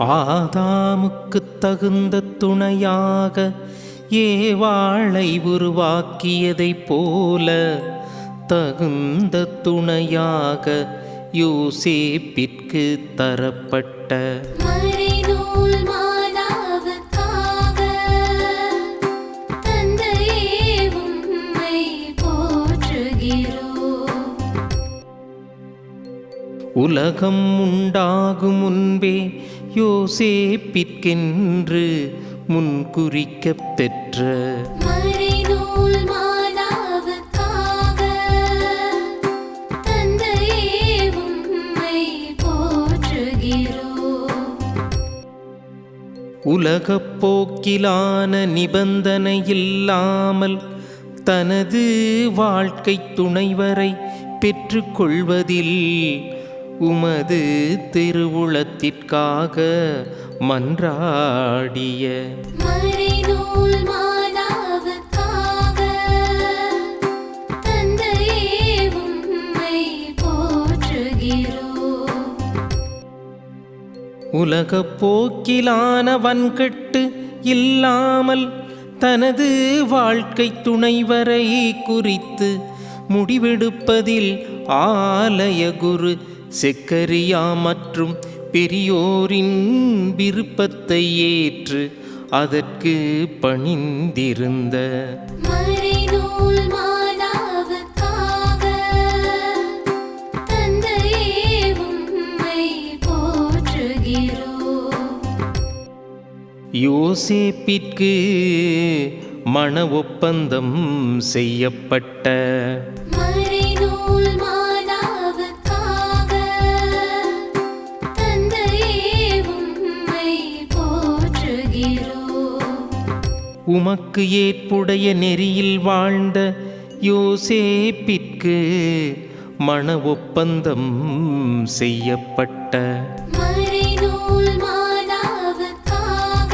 ஆதாமுக்குத் தகுந்த துணையாக ஏவாளை உருவாக்கியதைப் போல தகுந்த துணையாக யோசேப்பிற்கு தரப்பட்ட மறைநூல் மாதாவுக்காக தந்தையே உம்மை போற்றுகிறோம். உலகம் உண்டாகும் முன்பே யோசேப்பிற்கென்று முன்குறிக்கப் பெற்ற மறைநூல் மாதாவுக்காக தந்தையே உம்மை போற்றுகிறோம். உலகப் போக்கிலான நிபந்தனை இல்லாமல் தனது வாழ்க்கை துணைவரை பெற்றுக்கொள்வதில் உமது திருவுளத்திற்காக மன்றாடிய மறைநூல் மாதாவுக்காக தந்தையே உம்மை போற்றுகிறோம். உலகப் போக்கிலான வன்கட்டு இல்லாமல் தனது வாழ்க்கை துணைவரை குறித்து முடிவெடுப்பதில் ஆலய குரு செக்கரியா மற்றும் பெரியோரின் விருப்பத்தை ஏற்று அதற்கு பணிந்திருந்த மறைநூல் மாதாவுக்காக தந்தையே உம்மை போற்றுகிறோம். யோசேப்பிற்கு மண ஒப்பந்தம் செய்யப்பட்ட மறைநூல் மாதாவுக்காக தந்தையே உம்மை போற்றுகிறோம். உமக்கு ஏற்புடைய நெறியில் வாழ்ந்த யோசேப்பிற்கு மண ஒப்பந்தம் செய்யப்பட்ட மறைநூல் மாதாவுக்காக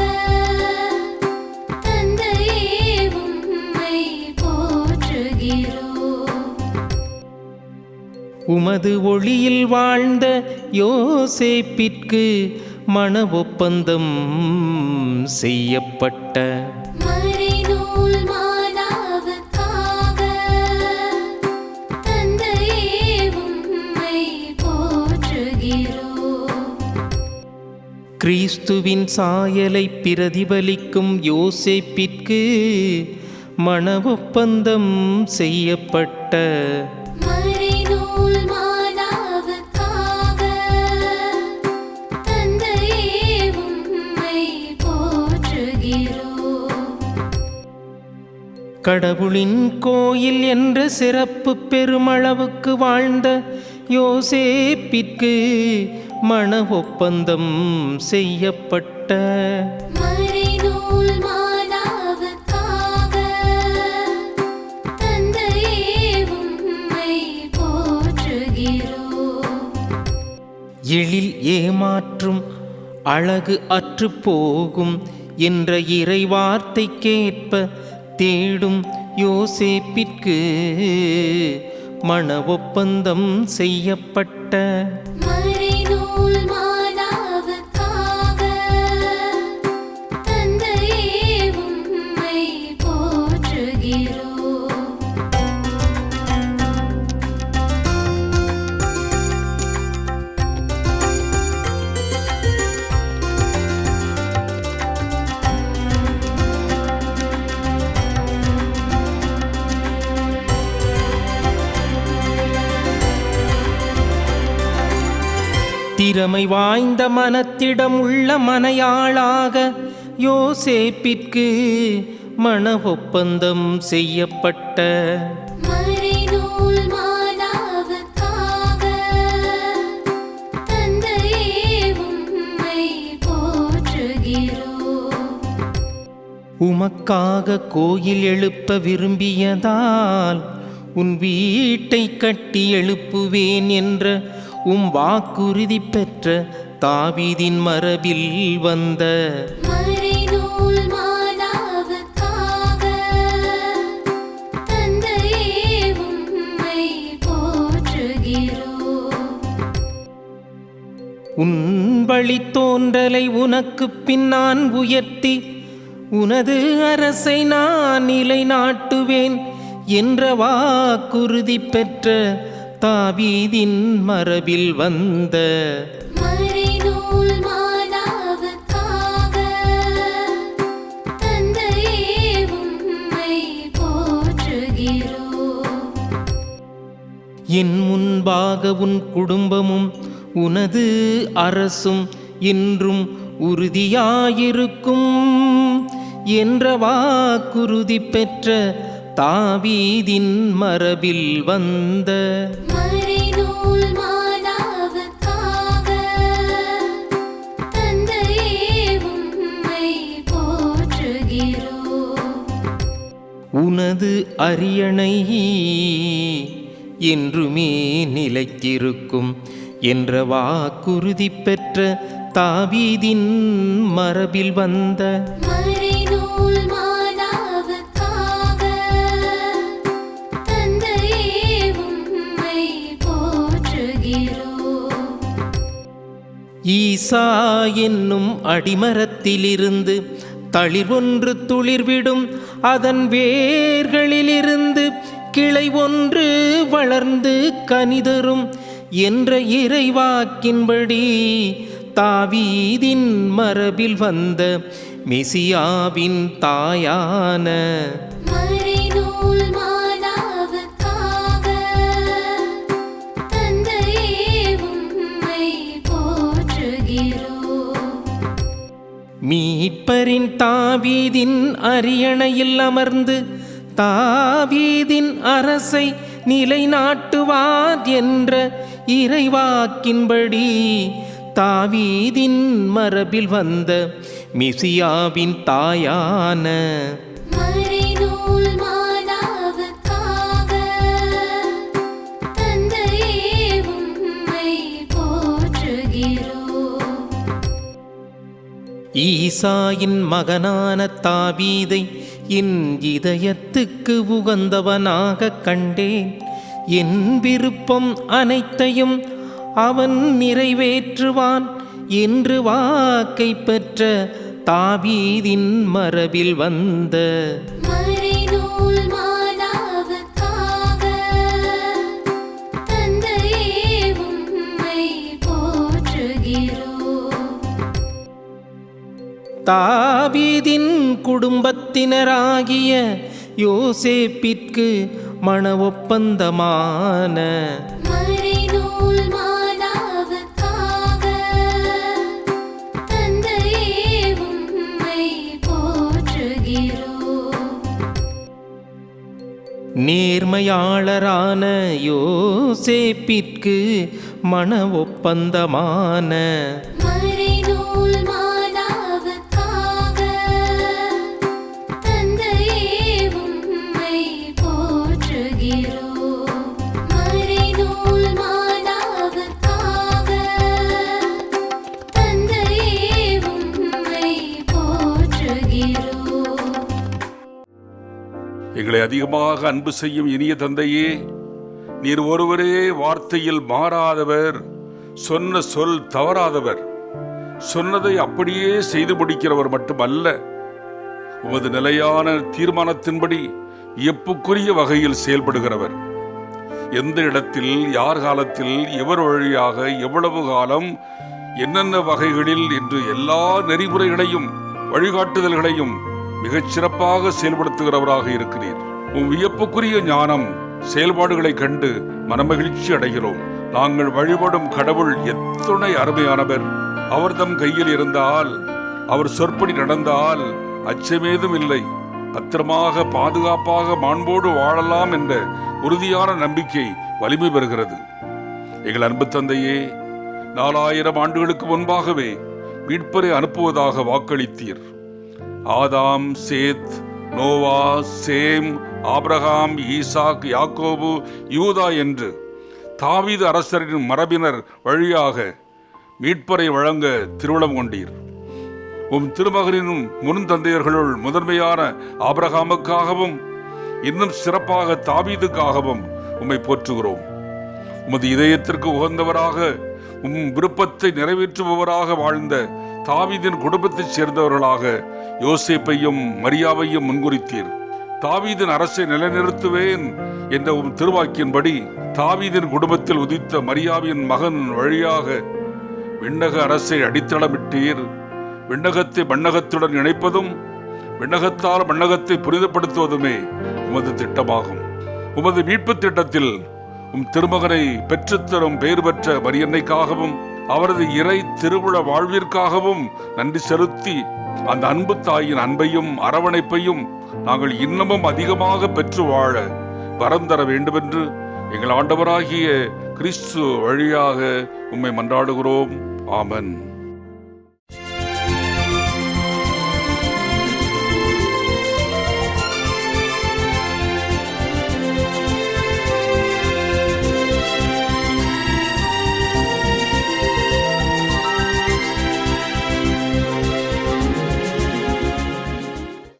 தந்தையே உம்மை போற்றுகிறோம். உமது ஒளியில் வாழ்ந்த யோசேப்பிற்கு மண ஒப்பந்தம் செய்யப்பட்ட மறைநூல் மாதாவுக்காக தந்தையே உம்மை போற்றுகிறோம். கிறிஸ்துவின் சாயலை பிரதிபலிக்கும் யோசேப்பிற்கு மண ஒப்பந்தம் செய்யப்பட்ட மறைநூல் மாதாவுக்காக தந்தையே உம்மை போற்றுகிறோம். கடவுளின் கோயில் என்ற சிறப்பு பெருமளவுக்கு வாழ்ந்த யோசேப்பிற்கு மண ஒப்பந்தம் செய்யப்பட்ட மறைநூல் மாதாவுக்காக தந்தையே உம்மை போற்றுகிறோம். எழில் ஏமாற்றும் அழகு அற்று போகும் என்ற இறைவார்த்தைக்கேற்ப தேடும் யோசேப்பிற்கு மண ஒப்பந்தம் செய்யப்பட்ட மறைநூல் மாதாவுக்காக தந்தையே உம்மை போற்றுகிறோம். திறமை வாய்ந்த மனத்திடம் உள்ள மனையாளாக யோசேப்பிற்கு மண ஒப்பந்தம் செய்யப்பட்ட மறைநூல் மாதாவுக்காக தந்தையே உம்மை போற்றுகிறோம். உமக்காக கோயில் எழுப்ப விரும்பியதால் உன் வீட்டை கட்டி எழுப்புவேன் என்ற வாக்குறுதி பெற்ற தாவீதின் மரபில் வந்த மறைநூல் மாதாவுக்காக தந்தையே உம்மை போற்றுகிறோம். உன் வழித்தோன்றலை உனக்குப் பின் நான் உயர்த்தி உனது அரசை நான் நிலைநாட்டுவேன் என்ற வாக்குறுதி பெற்ற தாவீதின் மரபில் வந்த மறைநூல் மாதாவுக்காக தந்தையே உம்மை போற்றுகிறோம். என் முன்பாக உன் குடும்பமும் உனது அரசும் என்றும் உறுதியாயிருக்கும் என்ற வாக்குறுதி பெற்ற தாவீதின் மரபில் வந்த மறைநூல் மாதாவுக்காக தந்தையே உம்மை போற்றுகிறோம். உனது அரியணை என்றுமே நிலைத்திருக்கும் என்ற வாக்குறுதி பெற்ற தாவீதின் மரபில் வந்த மறைநூல் மாதாவுக்காக தந்தையே உம்மை போற்றுகிறோம். ஈசா என்னும் அடிமரத்திலிருந்து தளிர் ஒன்று துளிர்விடும், அதன் வேர்களிலிருந்து கிளை ஒன்று வளர்ந்து கனிதரும் என்ற இறைவாக்கின்படி தாவீதின் மரபில் வந்த மெசியாவின் தாயான மறைநூல் மாதாவுக்காக தந்தையே உம்மை போற்றுகிறோம். மீட்பரின் தாவீதின் அரியணையில் அமர்ந்து தாவீதின் அரசை நிலைநாட்டுவார் என்ற இறைவாக்கின்படி தாவீதின் மரபில் வந்த மெசியாவின் தாயான மறைநூல் மாதாவுக்காக தந்தையே உம்மை போற்றுகிறோம். ஈசாயின் மகனான தாவீதை என் இதயத்துக்கு உகந்தவனாக கண்டேன். என் விருப்பம் அனைத்தையும் அவன் நிறைவேற்றுவான் என்று வாக்கை பெற்ற தாவீதின் மரபில் வந்த மறைநூல் மாதாவுக்காக தந்தையே உம்மை போற்றுகிறோம். தாவீதின் குடும்பத்தினராகிய யோசேப்பிற்கு மண ஒப்பந்தமான மறைநூல் மாதாவுக்காக தந்தையே உம்மை போற்றுகிறோம். நேர்மையாளரான யோசேப்பிற்கு மண ஒப்பந்தமான மறைநூல் மாதாவுக்காக தந்தையே உம்மை போற்றுகிறோம். மறைநூல் மாதாவுக்காக தந்தையே உம்மை போற்றுகிறோம். எங்களை அதிகமாக அன்பு செய்யும் இனிய தந்தையே, நீர் ஒருவரே வார்த்தையில் மாறாதவர், சொன்ன சொல் தவறாதவர், சொன்னதை அப்படியே செய்து முடிக்கிறவர் மட்டுமல்ல, உமது நிலையான தீர்மானத்தின்படி வியப்புக்குரிய வகையில் செயல்படுகிறவர். எந்த இடத்தில், யார் காலத்தில், எவர் வழியாக, எவ்வளவு காலம், என்னென்ன வகைகளில் என்று எல்லா நெறிமுறைகளையும் வழிகாட்டுதல்களையும் மிகச் சிறப்பாக செயல்படுத்துகிறவராக இருக்கிறீர். உம் வியப்புக்குரிய ஞானம் செயல்பாடுகளை கண்டு மனமகிழ்ச்சி அடைகிறோம். நாங்கள் வழிபடும் கடவுள் எத்துணை அருமையானவர். அவர் தம் கையில் இருந்தால், அவர் சொற்படி நடந்தால் அச்சமேதும் இல்லை. பத்திரமாக பாதுகாப்பாக மாண்போடு வாழலாம் என்ற உறுதியான நம்பிக்கை வலிமை பெறுகிறது. எங்கள் அன்பு தந்தையே, 4000 ஆண்டுகளுக்கு முன்பாகவே மீட்பரை அனுப்புவதாக வாக்களித்தீர். ஆதாம், சேத், நோவா, சேம், ஆபிரகாம், ஈசாக், யாக்கோபு, யூதா என்று தாவீது அரசரின் மரபினர் வழியாக மீட்பரை வழங்க திருவுளம் கொண்டீர். உம் திருமகனின் முன் தந்தையர்களுள் முதன்மையான ஆபிரகாமுக்காகவும் இன்னும் சிறப்பாக தாவீதுக்காகவும் உம்மை போற்றுகிறோம். உமது இதயத்திற்கு உகந்தவராக விருப்பத்தை நிறைவேற்றுபவராக வாழ்ந்த தாவீதின் குடும்பத்தைச் சேர்ந்தவர்களாக யோசேப்பையும் மரியாவையும் முன்குறித்தீர். தாவீதின் அரசை நிலைநிறுத்துவேன் என்ற திருவாக்கின்படி தாவீதின் குடும்பத்தில் உதித்த மரியாவின் மகன் வழியாக விண்ணக அரசை அடித்தளமிட்டீர். விண்ணகத்தை மண்ணகத்துடன் இணைப்பதும் விண்ணகத்தால் மண்ணகத்தை புனிதப்படுத்துவதுமே உமது திட்டமாகும். உமது மீட்பு திட்டத்தில் திருமகனை பெற்றுத்தரும் பெயர் பெற்ற மரியன்னைக்காகவும் அவரது இறை திருவுள வாழ்விற்காகவும் நன்றி செலுத்தி அந்த அன்பு தாயின் அன்பையும் அரவணைப்பையும் நாங்கள் இன்னமும் அதிகமாக பெற்று வாழ வரம் தர வேண்டுமென்று எங்கள் ஆண்டவராகிய கிறிஸ்து வழியாக உம்மை மன்றாடுகிறோம். ஆமென்.